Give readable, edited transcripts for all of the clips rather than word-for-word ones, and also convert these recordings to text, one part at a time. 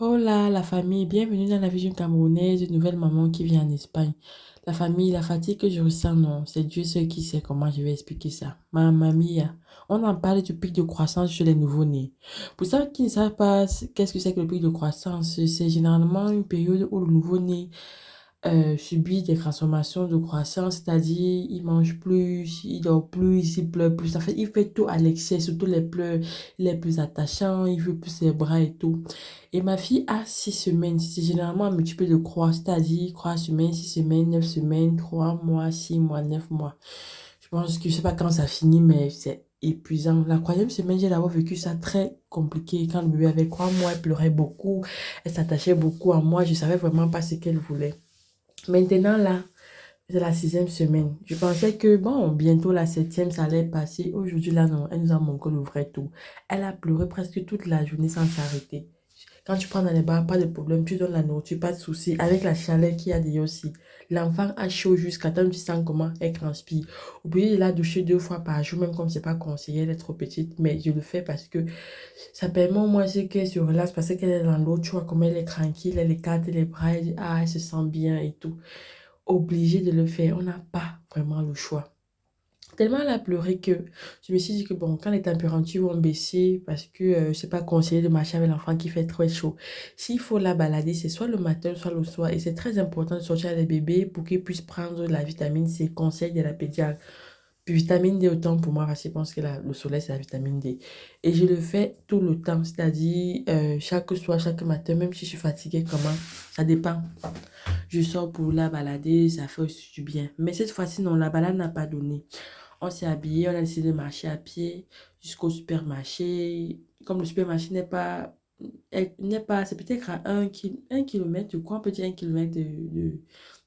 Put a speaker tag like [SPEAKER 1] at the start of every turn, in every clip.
[SPEAKER 1] Hola la famille, bienvenue dans la vie d'une Camerounaise, une nouvelle maman qui vit en Espagne. La famille, la fatigue que je ressens, non, c'est Dieu seul qui sait comment je vais expliquer ça. Ma mamie, on en parle du pic de croissance chez les nouveau-nés. Pour ceux qui ne savent pas qu'est-ce que c'est que le pic de croissance, c'est généralement une période où le nouveau-né subit des transformations de croissance, c'est-à-dire il mange plus, il dort plus, il pleure plus. En fait, il fait tout à l'excès, surtout les pleurs, il est plus attachant, il veut plus ses bras et tout. Et ma fille a 6 semaines, c'est généralement un multiple de croix, c'est-à-dire 3 semaines, 6 semaines, 9 semaines, 3 mois, 6 mois, 9 mois. Je pense que je sais pas quand ça finit, mais c'est épuisant. La troisième semaine, j'ai d'abord vécu ça très compliqué. Quand le bébé avait 3 mois, elle pleurait beaucoup, elle s'attachait beaucoup à moi, je savais vraiment pas ce qu'elle voulait. Maintenant, là, c'est la 6e semaine. Je pensais que, bon, bientôt la 7e, ça allait passer. Aujourd'hui, là, non, elle nous a montré le vrai tout. Elle a pleuré presque toute la journée sans s'arrêter. Quand tu prends dans les bras, pas de problème, tu donnes la nourriture, pas de souci. Avec la chaleur qu'il y a déjà aussi. L'enfant a chaud jusqu'à temps, tu sens comment elle transpire. Oubliez, il a douché 2 fois par jour, même comme c'est pas conseillé, elle est trop petite. Mais je le fais parce que ça permet au moins qu'elle se relâche, parce qu'elle est dans l'eau, tu vois, comme elle est tranquille, elle écarte les bras, elle dit, ah, elle se sent bien et tout. Obligé de le faire, on n'a pas vraiment le choix. Tellement elle a pleuré que je me suis dit que bon, quand les températures vont baisser, parce que c'est pas conseillé de marcher avec l'enfant qui fait très chaud. S'il faut la balader, c'est soit le matin, soit le soir. Et c'est très important de sortir les bébés pour qu'ils puissent prendre la vitamine C, conseil de la pédiatre. Puis vitamine D autant pour moi, parce que je pense que le soleil, c'est la vitamine D. Et je le fais tout le temps, c'est-à-dire chaque soir, chaque matin, même si je suis fatiguée, comment, ça dépend. Je sors pour la balader, ça fait aussi du bien. Mais cette fois-ci, non, la balade n'a pas donné. On s'est habillé, on a décidé de marcher à pied jusqu'au supermarché. Comme le supermarché c'est peut-être à 1 kilomètre, je crois, on peut dire 1 kilomètre de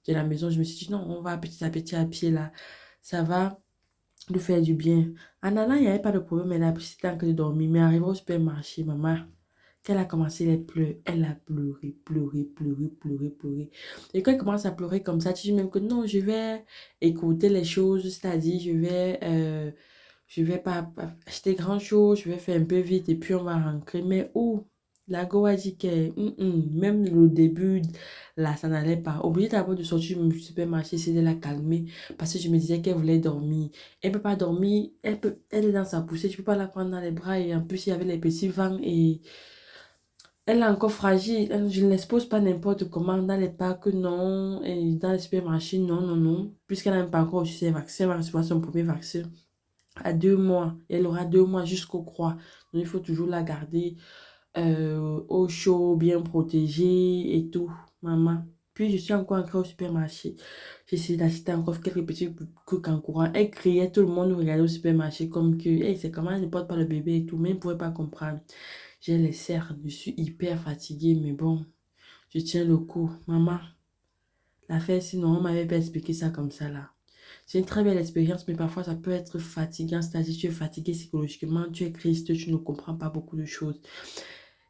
[SPEAKER 1] la maison. Je me suis dit, non, on va petit à petit à pied là. Ça va nous faire du bien. En allant, il n'y avait pas de problème, elle a pris le temps que de dormir. Mais arrivé au supermarché, maman, quand elle a commencé les pleurs, elle a pleuré, pleuré, pleuré, pleuré, pleuré. Et quand elle commence à pleurer comme ça, tu dis même que non, je vais écouter les choses, c'est-à-dire je vais pas acheter grand-chose, je vais faire un peu vite et puis on va rentrer. Mais où? La go a dit que même le début, là, ça n'allait pas. Obligé d'abord de sortir du supermarché, c'est de la calmer parce que je me disais qu'elle voulait dormir. Elle peut pas dormir, elle est dans sa poussée, tu peux pas la prendre dans les bras et en plus il y avait les petits vents et elle est encore fragile. Je ne l'expose pas n'importe comment dans les parcs, non, et dans les supermarchés, non, non, non, puisqu'elle n'a même pas encore reçu ses vaccins, elle va recevoir son premier vaccin à 2 mois. Elle aura 2 mois jusqu'au croix. Donc, il faut toujours la garder au chaud, bien protégée et tout, maman. Puis, je suis encore entrée au supermarché. J'essaie d'acheter encore quelques petits trucs en courant. Elle criait, tout le monde nous regardait au supermarché comme que, hey, c'est comment elle ne porte pas le bébé et tout. Mais elle ne pouvait pas comprendre. J'ai les cernes, je suis hyper fatiguée, mais bon, je tiens le coup. Maman, l'affaire, sinon, on m'avait pas expliqué ça comme ça là. C'est une très belle expérience, mais parfois ça peut être fatigant, c'est-à-dire tu es fatigué psychologiquement, tu es triste, tu ne comprends pas beaucoup de choses.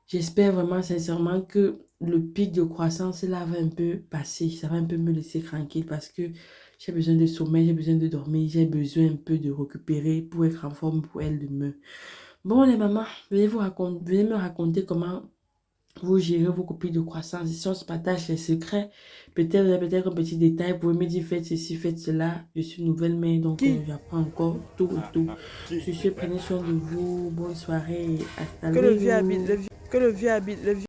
[SPEAKER 1] J'espère vraiment sincèrement que le pic de croissance là va un peu passer, ça va un peu me laisser tranquille parce que j'ai besoin de sommeil, j'ai besoin de dormir, j'ai besoin un peu de récupérer pour être en forme pour elle demain. Bon les mamans, venez me raconter comment vous gérez vos copies de croissance. Et si on se partage les secrets, peut-être un petit détail, vous pouvez me dire faites ceci, faites cela. Je suis nouvelle mère, donc
[SPEAKER 2] Qui?
[SPEAKER 1] j'apprends encore tout et tout. Sur ce, prenez soin de vous. Bonne soirée. Hasta
[SPEAKER 2] Que le vieux habite,
[SPEAKER 1] luego.
[SPEAKER 2] que le vieux habite, le vieux